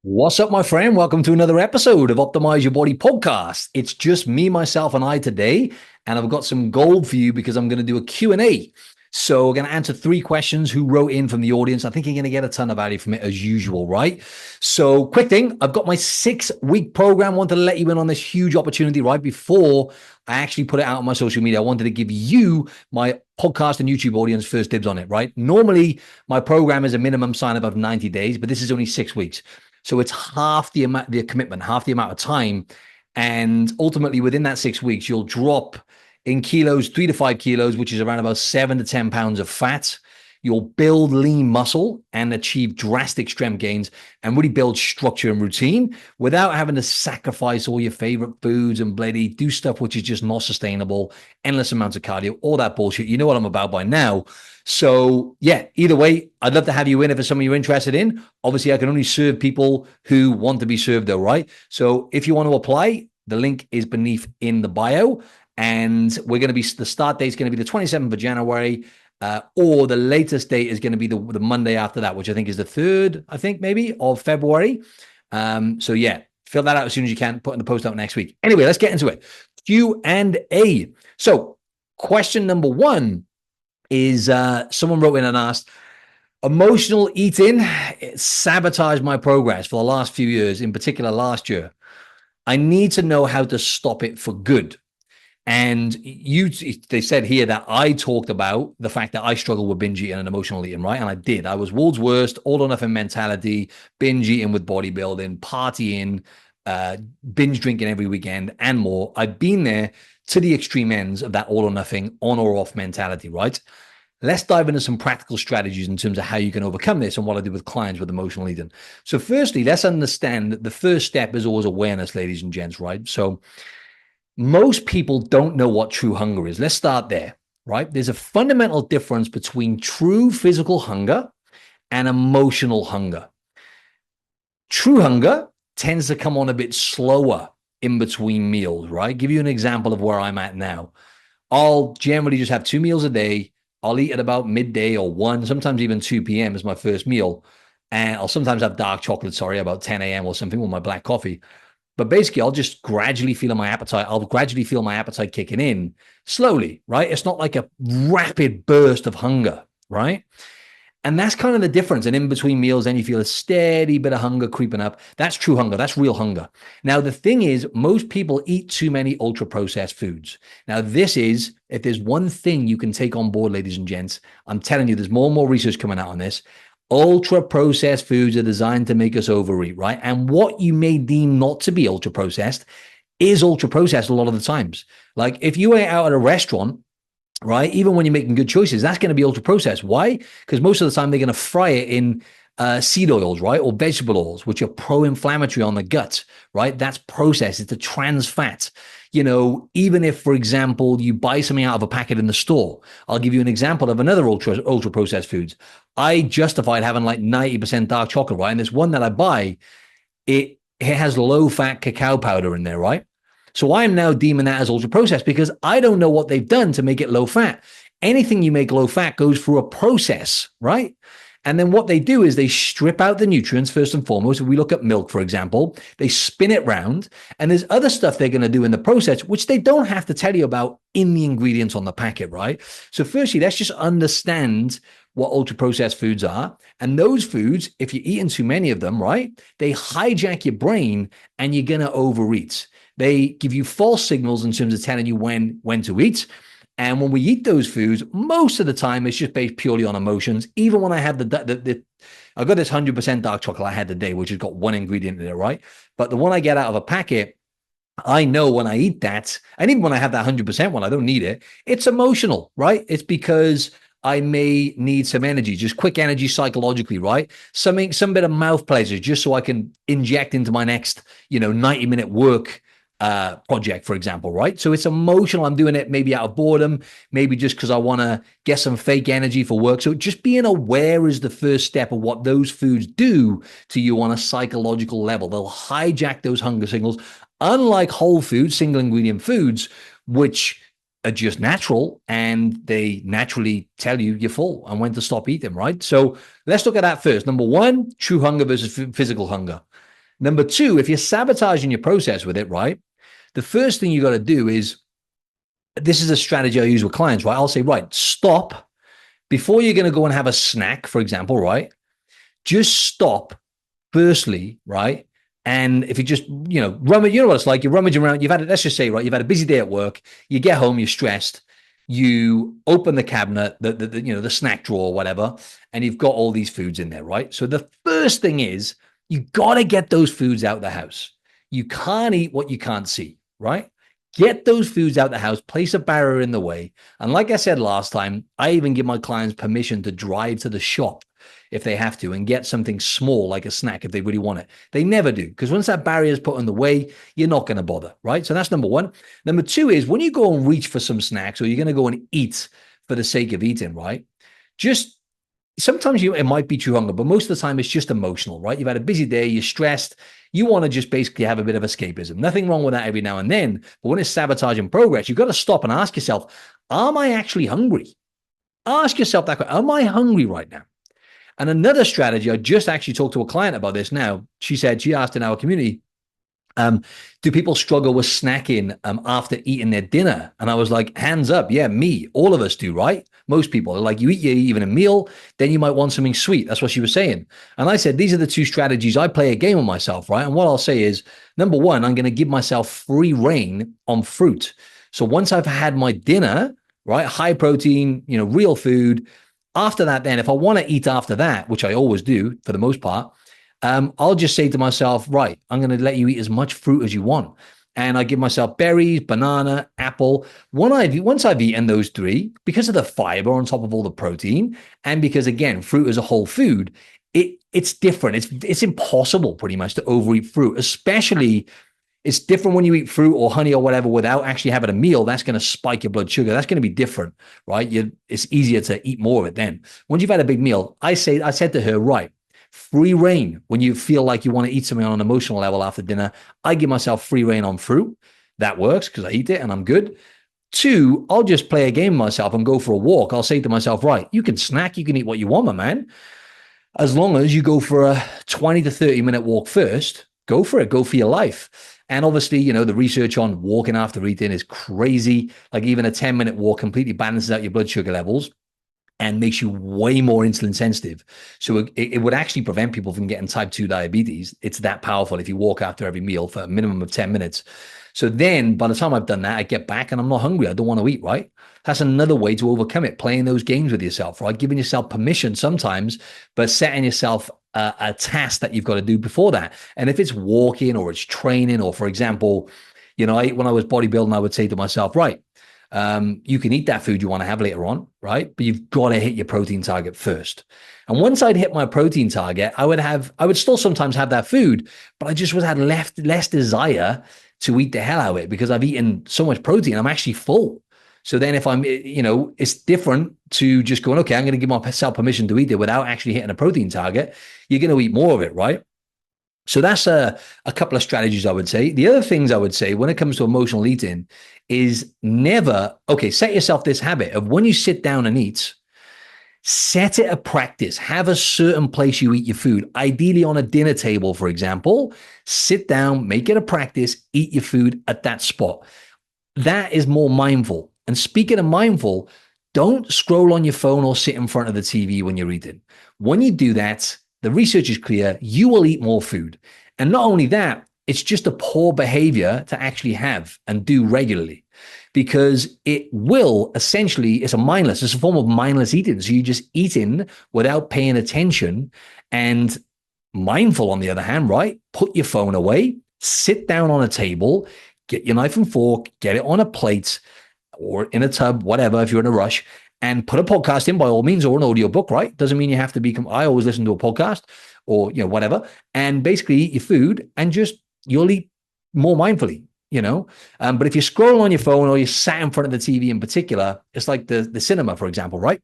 What's up, my friend? Welcome to another episode of Optimize Your Body podcast. It's just me, myself, and I today, and I've got some gold for you because I'm going to do a Q&A. So we're going to answer three questions who wrote in from the audience. I think you're going to get a ton of value from it as usual, right? So quick thing, I've got my 6-week program. Wanted to let you in on this huge opportunity right before I actually put it out on my social media. I wanted to give you, my podcast and YouTube audience, first dibs on it, right? Normally, my program is a minimum sign up of 90 days, but this is only 6 weeks. So it's half the amount, the commitment, half the amount of time. And ultimately, within that 6 weeks, you'll drop in kilos, 3 to 5 kilos, which is around about 7 to 10 pounds of fat. You'll build lean muscle and achieve drastic strength gains and really build structure and routine without having to sacrifice all your favorite foods and bloody do stuff which is just not sustainable, endless amounts of cardio, all that bullshit. You know what I'm about by now. So yeah, either way, I'd love to have you in if it's something you're interested in. Obviously, I can only serve people who want to be served though, right? So if you want to apply, the link is beneath in the bio. And the start date is going to be the 27th of January. Or the latest date is going to be the Monday after that, which I think is the 3rd, I think maybe, of February. So yeah, fill that out as soon as you can, putting the post out next week. Anyway, let's get into it. Q&A. So question number one is someone wrote in and asked, emotional eating sabotaged my progress for the last few years, in particular last year. I need to know how to stop it for good. And they said here that I talked about the fact that I struggle with binge eating and emotional eating, right? And I did. I was world's worst, all or nothing mentality, binge eating with bodybuilding, partying, binge drinking every weekend and more. I've been there to the extreme ends of that all or nothing, on or off mentality, right? Let's dive into some practical strategies in terms of how you can overcome this and what I do with clients with emotional eating. So firstly, let's understand that the first step is always awareness, ladies and gents, right? So most people don't know what true hunger is. Let's start there, right? There's a fundamental difference between true physical hunger and emotional hunger. True hunger tends to come on a bit slower in between meals, right? Give you an example of where I'm at now. I'll generally just have 2 meals a day. I'll eat at about midday or 1, sometimes even 2 p.m. is my first meal. And I'll sometimes have dark chocolate, about 10 a.m. or something with my black coffee. But basically, I'll just gradually feel my appetite. I'll gradually feel my appetite kicking in slowly, right? It's not like a rapid burst of hunger, right? And that's kind of the difference. And in between meals, then you feel a steady bit of hunger creeping up. That's true hunger. That's real hunger. Now, the thing is, most people eat too many ultra-processed foods. Now, if there's one thing you can take on board, ladies and gents, I'm telling you, there's more and more research coming out on this. Ultra-processed foods are designed to make us overeat, right? And what you may deem not to be ultra-processed is ultra-processed a lot of the times. Like if you ate out at a restaurant, right, even when you're making good choices, that's going to be ultra-processed. Why? Because most of the time they're going to fry it in seed oils, right? Or vegetable oils, which are pro-inflammatory on the gut, right? That's processed. It's a trans fat. You know, even if, for example, you buy something out of a packet in the store, I'll give you an example of another ultra processed foods. I justified having like 90% dark chocolate, right? And this one that I buy, it has low fat cacao powder in there, right? So I'm now deeming that as ultra processed because I don't know what they've done to make it low fat. Anything you make low fat goes through a process, right? And then what they do is they strip out the nutrients first and foremost. If we look at milk, for example, they spin it round and there's other stuff they're going to do in the process, which they don't have to tell you about in the ingredients on the packet, right? So firstly, let's just understand what ultra processed foods are. And those foods, if you're eating too many of them, right, they hijack your brain and you're going to overeat. They give you false signals in terms of telling you when to eat. And when we eat those foods, most of the time it's just based purely on emotions. Even when I have I got this 100% dark chocolate I had today, which has got one ingredient in it, right? But the one I get out of a packet, I know when I eat that, and even when I have that 100% one, I don't need it. It's emotional, right? It's because I may need some energy, just quick energy psychologically, right? Some bit of mouth pleasure, just so I can inject into my next, 90-minute work project, for example, right? So it's emotional. I'm doing it maybe out of boredom, maybe just because I want to get some fake energy for work. So just being aware is the first step of what those foods do to you on a psychological level. They'll hijack those hunger signals, unlike whole foods, single ingredient foods, which are just natural and they naturally tell you you're full and when to stop eating, right? So let's look at that first. Number one, true hunger versus physical hunger. Number two, if you're sabotaging your process with it, right, the first thing you got to do is, this is a strategy I use with clients, right? I'll say, right, stop before you're going to go and have a snack, for example, right? Just stop firstly, right? And if you just, rummage, you know what it's like, you're rummaging around, let's just say, right, you've had a busy day at work, you get home, you're stressed, you open the cabinet, the snack drawer, or whatever, and you've got all these foods in there, right? So the first thing is, you got to get those foods out of the house. You can't eat what you can't see, right? Get those foods out of the house, place a barrier in the way. And like I said last time, I even give my clients permission to drive to the shop if they have to and get something small like a snack if they really want it. They never do, because once that barrier is put in the way, you're not going to bother, right? So that's number one. Number two is, when you go and reach for some snacks, or you're going to go and eat for the sake of eating, right? Just sometimes it might be true hunger, but most of the time it's just emotional, right? You've had a busy day, you're stressed, you want to just basically have a bit of escapism. Nothing wrong with that every now and then. But when it's sabotaging progress, you've got to stop and ask yourself, am I actually hungry? Ask yourself that question. Am I hungry right now? And another strategy, I just actually talked to a client about this now. She asked in our community, do people struggle with snacking after eating their dinner? And I was like, hands up. Yeah, me. All of us do, right? Most people are like, you eat even a meal, then you might want something sweet. That's what she was saying. And I said, these are the two strategies. I play a game with myself, right? And what I'll say is, number one, I'm going to give myself free reign on fruit. So once I've had my dinner, right, high protein, real food, after that, then if I want to eat after that, which I always do for the most part, I'll just say to myself, right, I'm going to let you eat as much fruit as you want. And I give myself berries, banana, apple. Once I've eaten those three, because of the fiber on top of all the protein, and because, again, fruit is a whole food, it's different. It's impossible pretty much to overeat fruit, especially it's different when you eat fruit or honey or whatever without actually having a meal. That's going to spike your blood sugar. That's going to be different, right? It's easier to eat more of it then. Once you've had a big meal, I said to her, right, free reign. When you feel like you want to eat something on an emotional level after dinner, I give myself free reign on fruit. That works because I eat it and I'm good. Two, I'll just play a game with myself and go for a walk. I'll say to myself, right, you can snack, you can eat what you want, my man. As long as you go for a 20 to 30-minute walk first, go for it. Go for your life. And obviously, the research on walking after eating is crazy. Like even a 10-minute walk completely balances out your blood sugar levels and makes you way more insulin sensitive. So it would actually prevent people from getting type 2 diabetes. It's that powerful if you walk after every meal for a minimum of 10 minutes. So then by the time I've done that, I get back and I'm not hungry. I don't want to eat, right? That's another way to overcome it, playing those games with yourself, right? Giving yourself permission sometimes, but setting yourself a task that you've got to do before that. And if it's walking or it's training, or for example, when I was bodybuilding, I would say to myself, right, you can eat that food you want to have later on, right? But you've got to hit your protein target first. And once I'd hit my protein target, I would still sometimes have that food, but I just had less desire to eat the hell out of it because I've eaten so much protein. I'm actually full. So then if I'm, it's different to just going, okay, I'm going to give myself permission to eat it without actually hitting a protein target. You're going to eat more of it, right? So that's a couple of strategies I would say. The other things I would say when it comes to emotional eating is set yourself this habit of when you sit down and eat, set it a practice. Have a certain place you eat your food, ideally on a dinner table, for example. Sit down, make it a practice, eat your food at that spot. That is more mindful. And speaking of mindful, don't scroll on your phone or sit in front of the TV when you're eating. When you do that, the research is clear, you will eat more food. And not only that, it's just a poor behavior to actually have and do regularly, because it will essentially, it's a form of mindless eating. So you're just eating without paying attention. And mindful, on the other hand, right? Put your phone away, sit down on a table, get your knife and fork, get it on a plate or in a tub, whatever, if you're in a rush, and put a podcast in by all means, or an audio book, right? Doesn't mean you have to I always listen to a podcast or, whatever, and basically eat your food and you'll eat more mindfully, But if you scroll on your phone or you sat in front of the TV in particular, it's like the cinema, for example, right?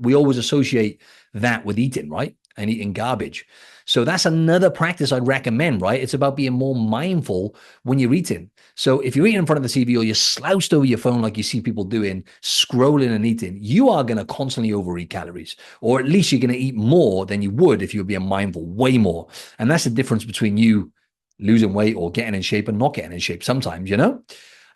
We always associate that with eating, right? And eating garbage. So that's another practice I'd recommend, right? It's about being more mindful when you're eating. So if you're eating in front of the TV or you're slouched over your phone like you see people doing, scrolling and eating, you are going to constantly overeat calories, or at least you're going to eat more than you would if you were being mindful, way more. And that's the difference between you losing weight or getting in shape and not getting in shape sometimes, you know?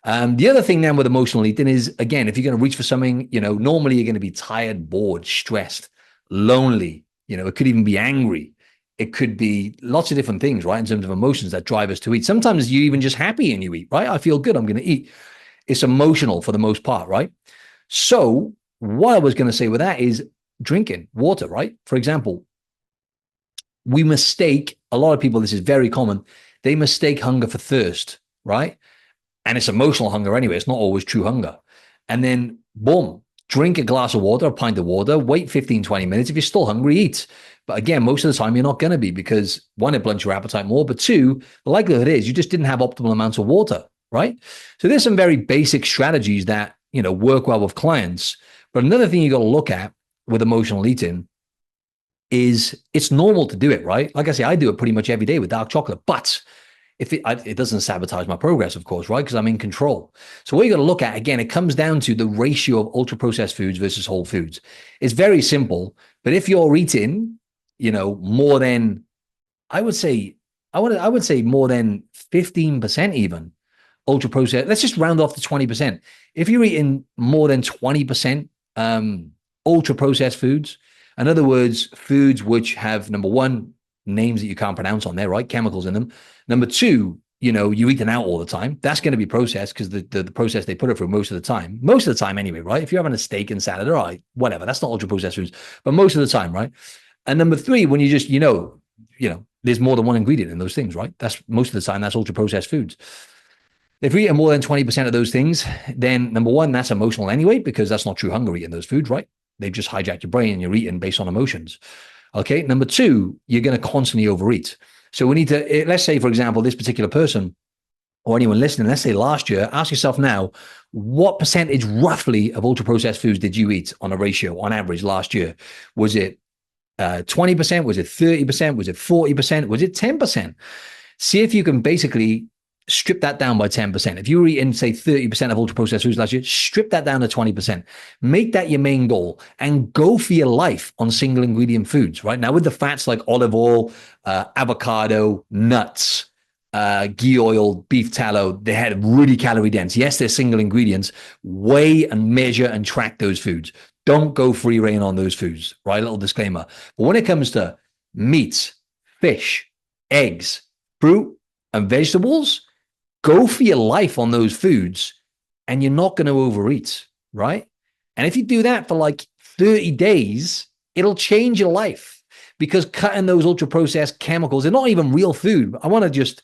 The other thing then with emotional eating is, again, if you're going to reach for something, normally you're going to be tired, bored, stressed, lonely. It could even be angry. It could be lots of different things, right? In terms of emotions that drive us to eat. Sometimes you're even just happy and you eat, right? I feel good, I'm going to eat. It's emotional for the most part, right? So what I was going to say with that is drinking water, right? For example, we mistake, a lot of people, this is very common, they mistake hunger for thirst, right? And it's emotional hunger anyway. It's not always true hunger. And then, boom, drink a glass of water, a pint of water, wait 15, 20 minutes. If you're still hungry, eat. But again, most of the time, you're not going to be because, one, it blunts your appetite more. But two, the likelihood is you just didn't have optimal amounts of water, right? So there's some very basic strategies that, work well with clients. But another thing you got to look at with emotional eating is it's normal to do it, right? Like I say, I do it pretty much every day with dark chocolate. But if it doesn't sabotage my progress, of course, right? Because I'm in control. So what you got to look at, again, it comes down to the ratio of ultra-processed foods versus whole foods. It's very simple, but if you're eating, more than, I would say more than 15% even ultra-processed, let's just round off to 20%. If you're eating more than 20% ultra-processed foods, in other words, foods which have, number one, names that you can't pronounce on there, right? Chemicals in them. Number two, you're eating out all the time. That's going to be processed because the process they put it through most of the time anyway, right? If you're having a steak and salad, all right, whatever, that's not ultra processed foods, but most of the time, right? And number three, when you just, there's more than one ingredient in those things, right? That's most of the time, that's ultra processed foods. If you're eating more than 20% of those things, then number one, that's emotional anyway, because that's not true hunger eating those foods, right? They've just hijacked your brain and you're eating based on emotions. Okay. Number two, you're going to constantly overeat. So we need to, let's say, for example, this particular person or anyone listening, let's say last year, ask yourself now, what percentage roughly of ultra processed foods did you eat on a ratio on average last year? Was it 20%? Was it 30%? Was it 40%? Was it 10%? See if you can basically strip that down by 10%. If you were eating, say, 30% of ultra-processed foods last year, strip that down to 20%. Make that your main goal and go for your life on single ingredient foods, right? Now, with the fats like olive oil, avocado, nuts, ghee oil, beef tallow, they had really calorie dense. Yes, they're single ingredients. Weigh and measure and track those foods. Don't go free reign on those foods, right? A little disclaimer. But when it comes to meats, fish, eggs, fruit, and vegetables, go for your life on those foods and you're not going to overeat, right? And if you do that for like 30 days, it'll change your life because cutting those ultra-processed chemicals, they're not even real food. I want to just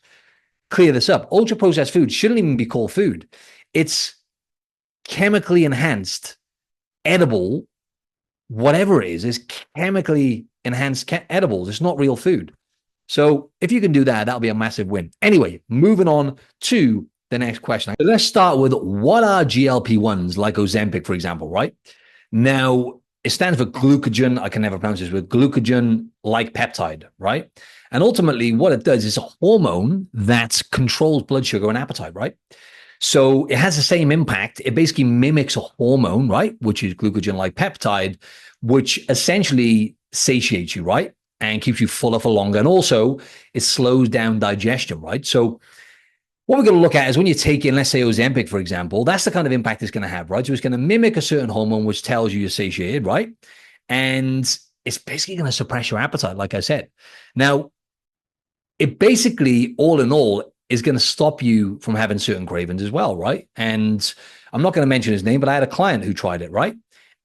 clear this up. Ultra-processed food shouldn't even be called food. It's chemically enhanced, edible, whatever it is chemically enhanced edibles. It's not real food. So if you can do that, that'll be a massive win. Anyway, moving on to the next question. Let's start with what are GLP-1s like Ozempic, for example, right? Now, it stands for glucagon. I can never pronounce this with glucagon-like peptide, right? And ultimately what it does is a hormone that controls blood sugar and appetite, right? So it has the same impact. It basically mimics a hormone, right? Which is glucagon-like peptide, which essentially satiates you, right? And keeps you fuller for longer. And also it slows down digestion, right? So what we're going to look at is when you take in, let's say Ozempic, for example, that's the kind of impact it's going to have, right? So it's going to mimic a certain hormone, which tells you you're satiated, right? And it's basically going to suppress your appetite, like I said. Now, it basically, all in all, is going to stop you from having certain cravings as well, right? And I'm not going to mention his name, but I had a client who tried it, right?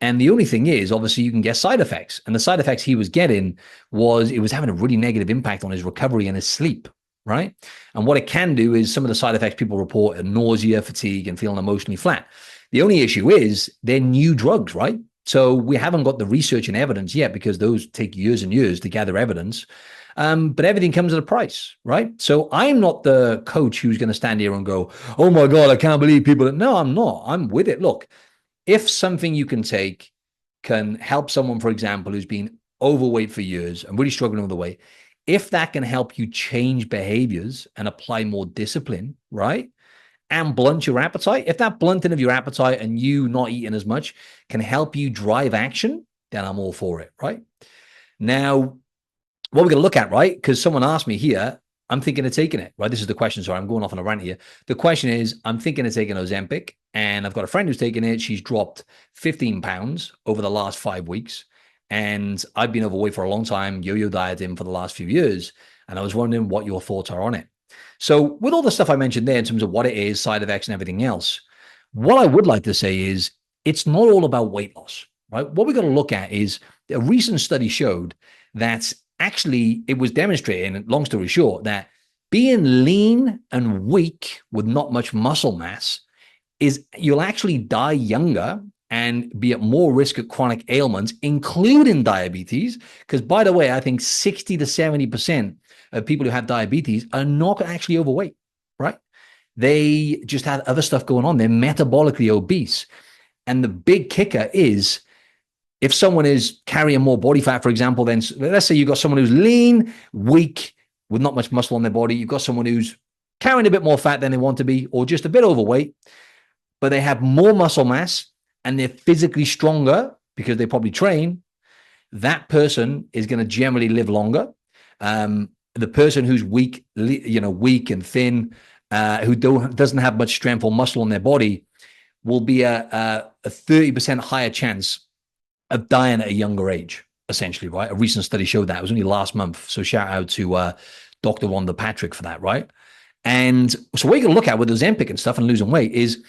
And the only thing is, obviously, you can get side effects. And the side effects he was getting was it was having a really negative impact on his recovery and his sleep, right? And what it can do is some of the side effects people report are nausea, fatigue, and feeling emotionally flat. The only issue is they're new drugs, right? So we haven't got the research and evidence yet because those take years and years to gather evidence. But everything comes at a price, right? So I'm not the coach who's going to stand here and go, oh my God, I can't believe people. No, I'm not. I'm with it. Look, if something you can take can help someone, for example, who's been overweight for years and really struggling with the weight, if that can help you change behaviors and apply more discipline, right? And blunt your appetite, if that blunting of your appetite and you not eating as much can help you drive action, then I'm all for it, right? Now, what we're going to look at, right? Because someone asked me here, I'm thinking of taking it, right? This is the question. Sorry, I'm going off on a rant here. The question is, I'm thinking of taking Ozempic, and I've got a friend who's taking it. She's dropped 15 pounds over the last 5 weeks. And I've been overweight for a long time, yo-yo dieting for the last few years. And I was wondering what your thoughts are on it. So with all the stuff I mentioned there in terms of what it is, side effects and everything else, what I would like to say is it's not all about weight loss, right? What we're going to look at is a recent study showed that actually it was demonstrating, long story short, that being lean and weak with not much muscle mass is you'll actually die younger and be at more risk of chronic ailments, including diabetes. Because by the way, I think 60 to 70% of people who have diabetes are not actually overweight, right? They just have other stuff going on. They're metabolically obese. And the big kicker is if someone is carrying more body fat, for example, then let's say you've got someone who's lean, weak, with not much muscle on their body. You've got someone who's carrying a bit more fat than they want to be, or just a bit overweight, but they have more muscle mass and they're physically stronger because they probably train. That person is going to generally live longer. The person who's weak, weak and thin, who doesn't have much strength or muscle on their body, will be a 30% higher chance of dying at a younger age, essentially, right? A recent study showed that. It was only last month. So shout out to Dr. Rhonda Patrick for that, right? And so what you're going to look at with Ozempic and stuff and losing weight is,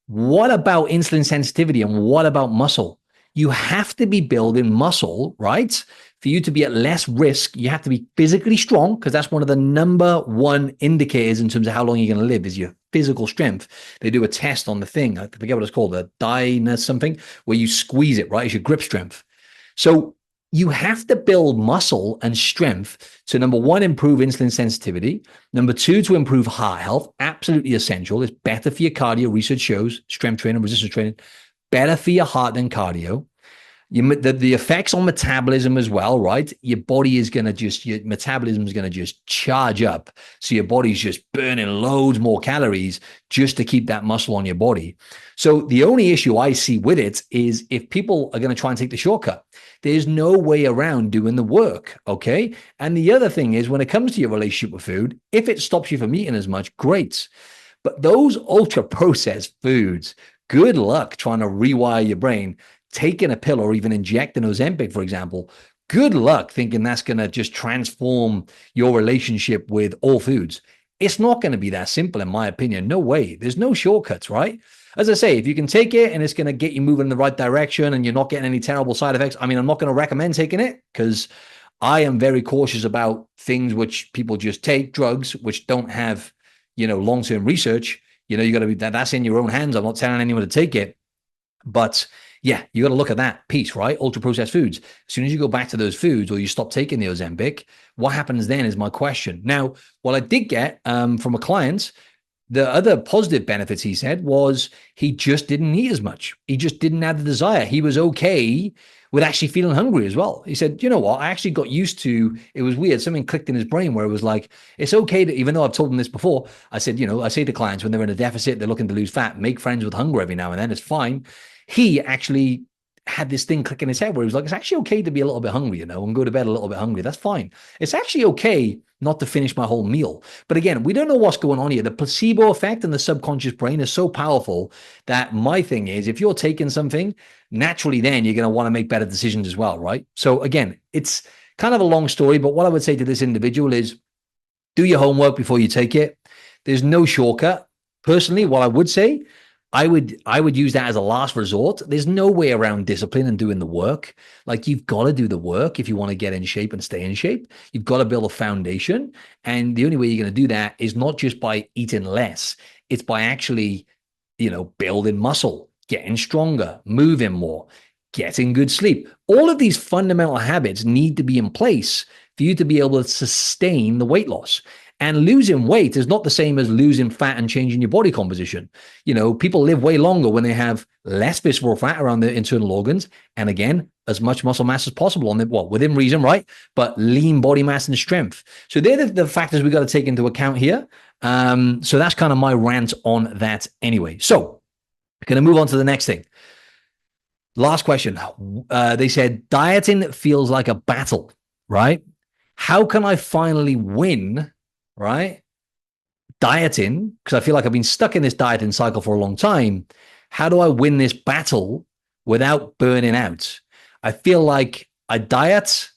what about insulin sensitivity and what about muscle? You have to be building muscle, right? For you to be at less risk, you have to be physically strong, because that's one of the number one indicators in terms of how long you're going to live is your physical strength. They do a test on the thing. I forget what it's called, a dyna something, where you squeeze it, right? It's your grip strength. So you have to build muscle and strength to, number one, improve insulin sensitivity. Number two, to improve heart health. Absolutely essential. It's better for your cardio. Research shows strength training, resistance training, better for your heart than cardio. The effects on metabolism as well, right? Your body is going to your metabolism is going to just charge up. So your body's just burning loads more calories just to keep that muscle on your body. So the only issue I see with it is if people are going to try and take the shortcut, there's no way around doing the work, okay? And the other thing is, when it comes to your relationship with food, if it stops you from eating as much, great. But those ultra-processed foods, good luck trying to rewire your brain. Taking a pill or even injecting Ozempic, for example, good luck thinking that's going to just transform your relationship with all foods. It's not going to be that simple, in my opinion. No way. There's no shortcuts, right? As I say, if you can take it and it's going to get you moving in the right direction and you're not getting any terrible side effects, I mean, I'm not going to recommend taking it because I am very cautious about things which people just take, drugs which don't have, long-term research. You got to be, that's in your own hands. I'm not telling anyone to take it. But yeah, you got to look at that piece, right? Ultra processed foods. As soon as you go back to those foods or you stop taking the Ozempic, what happens then is my question. Now, what I did get from a client, the other positive benefits he said was he just didn't eat as much. He just didn't have the desire. He was okay with actually feeling hungry as well. He said, you know what? I actually got used to, it was weird. Something clicked in his brain where it was like, it's okay to, even though I've told him this before, I said, I say to clients when they're in a deficit, they're looking to lose fat, make friends with hunger every now and then. It's fine. He actually had this thing click in his head where he was like, it's actually okay to be a little bit hungry, and go to bed a little bit hungry. That's fine. It's actually okay not to finish my whole meal. But again, we don't know what's going on here. The placebo effect in the subconscious brain is so powerful that my thing is, if you're taking something, naturally then you're going to want to make better decisions as well, right? So again, it's kind of a long story, but what I would say to this individual is do your homework before you take it. There's no shortcut. Personally, what I would say, I would use that as a last resort. There's no way around discipline and doing the work. Like, you've got to do the work if you want to get in shape and stay in shape. You've got to build a foundation. And the only way you're going to do that is not just by eating less. It's by actually, building muscle, getting stronger, moving more, getting good sleep. All of these fundamental habits need to be in place for you to be able to sustain the weight loss. And losing weight is not the same as losing fat and changing your body composition. People live way longer when they have less visceral fat around their internal organs. And again, as much muscle mass as possible within reason, right? But lean body mass and strength. So they're the factors we got to take into account here. So that's kind of my rant on that anyway. So going to move on to the next thing. Last question. They said, dieting feels like a battle, right? How can I finally win, right? Dieting, because I feel like I've been stuck in this dieting cycle for a long time. How do I win this battle without burning out? I feel like I diet,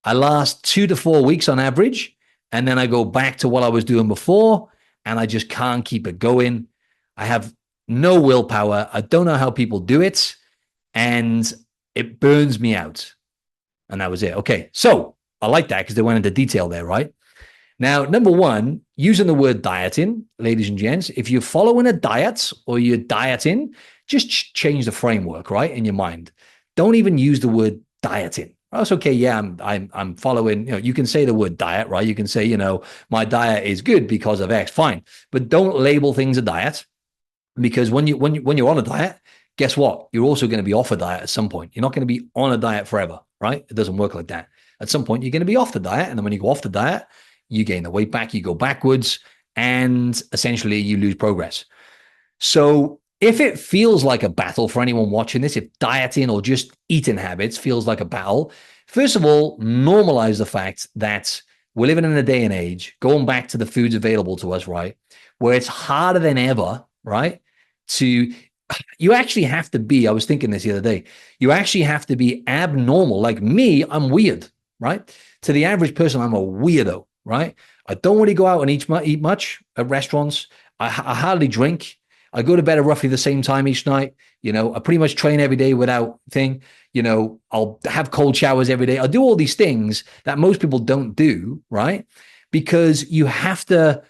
I last 2 to 4 weeks on average, and then I go back to what I was doing before, and I just can't keep it going. I have no willpower. I don't know how people do it, and it burns me out. And that was it. Okay, so I like that because they went into detail there, right? Now, number one, using the word dieting, ladies and gents, if you're following a diet or you're dieting, just change the framework, right, in your mind. Don't even use the word dieting. That's okay. Yeah, I'm following. You can say the word diet, right? You can say, my diet is good because of X. Fine, but don't label things a diet, because when you're on a diet, guess what? You're also going to be off a diet at some point. You're not going to be on a diet forever, right? It doesn't work like that. At some point, you're going to be off the diet, and then when you go off the diet, you gain the weight back, you go backwards, and essentially you lose progress. So if it feels like a battle for anyone watching this, if dieting or just eating habits feels like a battle, first of all, normalize the fact that we're living in a day and age, going back to the foods available to us, right, where it's harder than ever, right, you actually have to be, I was thinking this the other day, you actually have to be abnormal. Like me, I'm weird, right? To the average person, I'm a weirdo, right? I don't really go out and eat much at restaurants. I hardly drink. I go to bed at roughly the same time each night. I pretty much train every day without thing. I'll have cold showers every day. I'll do all these things that most people don't do, right? Because you have to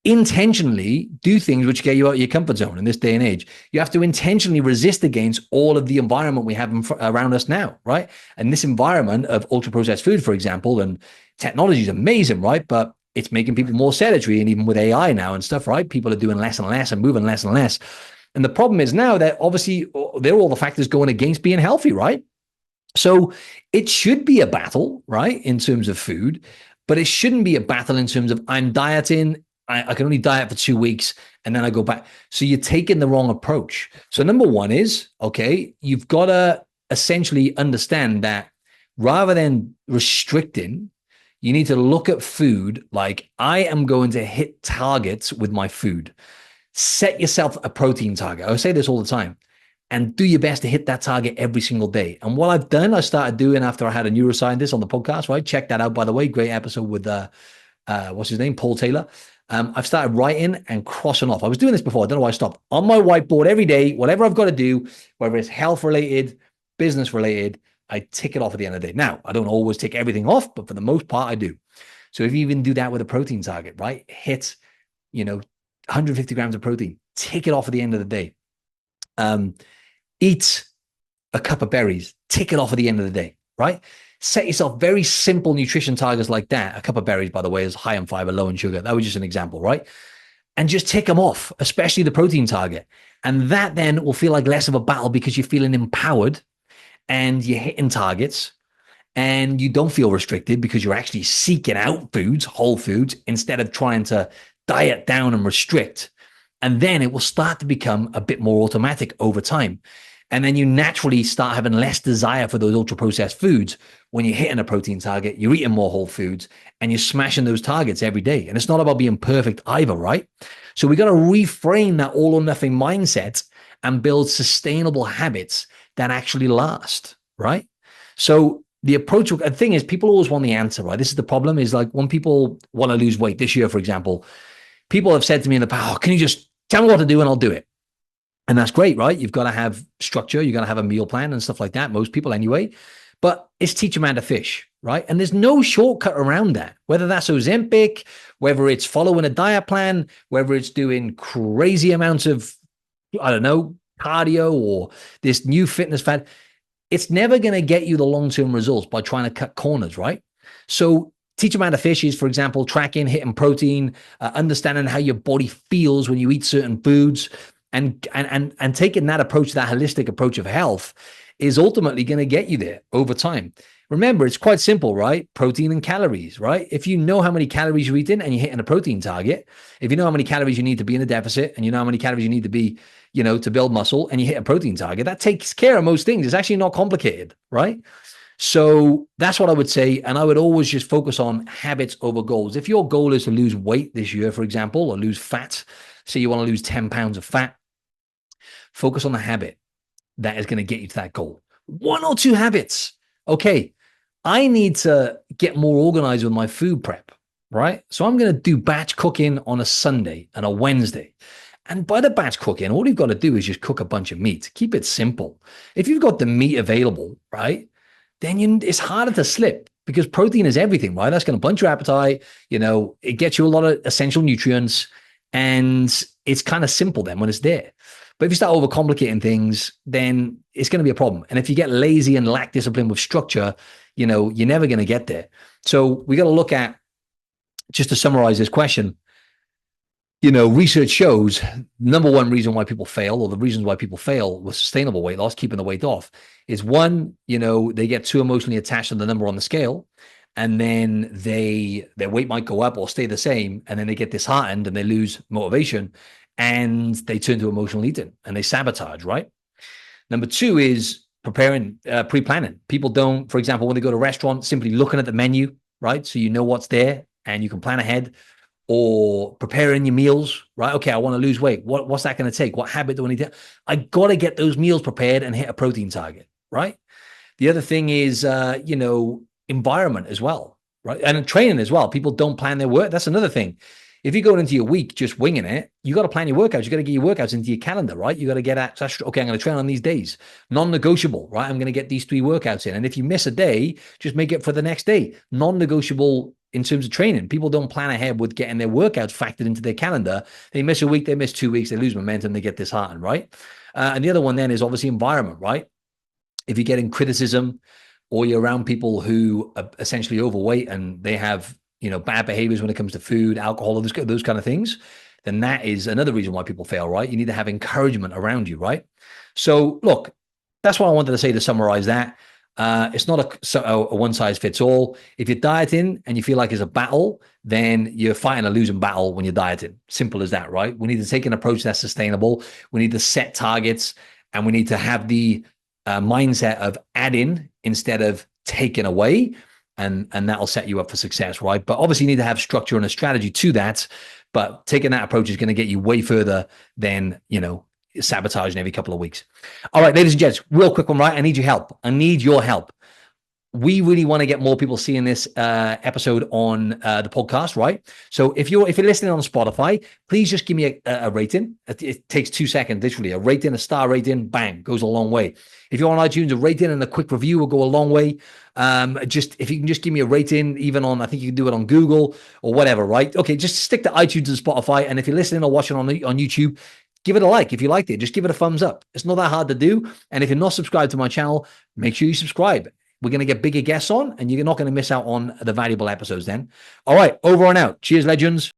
intentionally do things which get you out of your comfort zone in this day and age. You have to intentionally resist against all of the environment we have around us now, right? And this environment of ultra-processed food, for example, and technology is amazing, right? But it's making people more sedentary, and even with AI now and stuff, right? People are doing less and less and moving less and less. And the problem is now that obviously they're all the factors going against being healthy, right? So it should be a battle, right, in terms of food, but it shouldn't be a battle in terms of I'm dieting, I can only diet for 2 weeks and then I go back. So you're taking the wrong approach. So number one is, okay, you've got to essentially understand that rather than restricting, you need to look at food like I am going to hit targets with my food. Set yourself a protein target. I say this all the time, and do your best to hit that target every single day. And what I've done, I started doing after I had a neuroscientist on the podcast, right? Check that out, by the way. Great episode with, what's his name? Paul Taylor. I've started writing and crossing off. I was doing this before. I don't know why I stopped. On my whiteboard every day, whatever I've got to do, whether it's health related, business related, I tick it off at the end of the day. Now, I don't always tick everything off, but for the most part, I do. So if you even do that with a protein target, right? Hit, 150 grams of protein, tick it off at the end of the day. Eat a cup of berries, tick it off at the end of the day, right? Set yourself very simple nutrition targets like that. A cup of berries, by the way, is high in fiber, low in sugar. That was just an example, right? And just tick them off, especially the protein target. And that then will feel like less of a battle because you're feeling empowered and you're hitting targets and you don't feel restricted because you're actually seeking out foods, whole foods, instead of trying to diet down and restrict. And then it will start to become a bit more automatic over time. And then you naturally start having less desire for those ultra-processed foods when you're hitting a protein target, you're eating more whole foods, and you're smashing those targets every day. And it's not about being perfect either, right? So we got to reframe that all or nothing mindset and build sustainable habits that actually last, right? So the approach, the thing is, people always want the answer, right? This is the problem, is like when people want to lose weight this year, for example, people have said to me in the past, oh, can you just tell me what to do and I'll do it? And that's great, right? You've got to have structure. You've got to have a meal plan and stuff like that. Most people anyway. But it's teach a man to fish, right? And there's no shortcut around that. Whether that's Ozempic, whether it's following a diet plan, whether it's doing crazy amounts of, I don't know, cardio or this new fitness fad, it's never going to get you the long-term results by trying to cut corners, right? So teach them how to fish is, for example, tracking, hitting protein, understanding how your body feels when you eat certain foods, and taking that approach, that holistic approach of health, is ultimately going to get you there over time. Remember, it's quite simple, right? Protein and calories, right? If you know how many calories you're eating and you're hitting a protein target, if you know how many calories you need to be in a deficit, and you know how many calories you need to be, to build muscle, and you hit a protein target, that takes care of most things. It's actually not complicated, right? So that's what I would say. And I would always just focus on habits over goals. If your goal is to lose weight this year, for example, or lose fat, say you want to lose 10 pounds of fat, focus on the habit that is going to get you to that goal. 1 or 2 habits. Okay, I need to get more organized with my food prep, right? So I'm going to do batch cooking on a Sunday and a Wednesday. And by the batch cooking, all you've got to do is just cook a bunch of meat. Keep it simple. If you've got the meat available, right, then it's harder to slip, because protein is everything, right? That's going to blunt your appetite. It gets you a lot of essential nutrients, and it's kind of simple then when it's there. But if you start overcomplicating things, then it's going to be a problem. And if you get lazy and lack discipline with structure, you're never going to get there. So we got to look at, just to summarize this question, research shows number one reason why people fail, or the reasons why people fail with sustainable weight loss, keeping the weight off, is one, they get too emotionally attached to the number on the scale, and then their weight might go up or stay the same, and then they get disheartened and they lose motivation, and they turn to emotional eating and they sabotage, right? Number two is pre-planning. People don't, for example, when they go to a restaurant, simply looking at the menu, right? So you know what's there and you can plan ahead. Or preparing your meals, right? Okay, I want to lose weight. What's that going to take? What habit do I need to? I got to get those meals prepared and hit a protein target, right? The other thing is, environment as well, right? And training as well. People don't plan their work. That's another thing. If you go into your week just winging it, you got to plan your workouts. You got to get your workouts into your calendar, right? You got to get access. Okay, I'm going to train on these days. Non-negotiable, right? I'm going to get these 3 workouts in. And if you miss a day, just make it for the next day. Non-negotiable in terms of training. People don't plan ahead with getting their workouts factored into their calendar. They miss a week, they miss 2 weeks, they lose momentum, they get disheartened, right? And the other one then is obviously environment, right? If you're getting criticism, or you're around people who are essentially overweight and they have, bad behaviors when it comes to food, alcohol, those kind of things, then that is another reason why people fail, right? You need to have encouragement around you, right? So look, that's what I wanted to say to summarize that. It's not a one size fits all. If you're dieting and you feel like it's a battle, then you're fighting a losing battle when you're dieting. Simple as that, right? We need to take an approach that's sustainable. We need to set targets, and we need to have the mindset of adding instead of taking away. And that'll set you up for success, right? But obviously you need to have structure and a strategy to that. But taking that approach is going to get you way further than, sabotaging every couple of weeks. All right, ladies and gents, real quick one, right? I need your help. I need your help. We really want to get more people seeing this episode on the podcast, right? So if you're listening on Spotify, please just give me a rating. It takes 2 seconds, literally. A rating, a star rating, bang, goes a long way. If you're on iTunes, a rating and a quick review will go a long way. If you can just give me a rating, even on, I think you can do it on Google or whatever, right? Okay, just stick to iTunes and Spotify. And if you're listening or watching on YouTube, give it a like. If you liked it, just give it a thumbs up. It's not that hard to do. And if you're not subscribed to my channel, make sure you subscribe. We're going to get bigger guests on, and you're not going to miss out on the valuable episodes then. All right, over and out. Cheers, legends.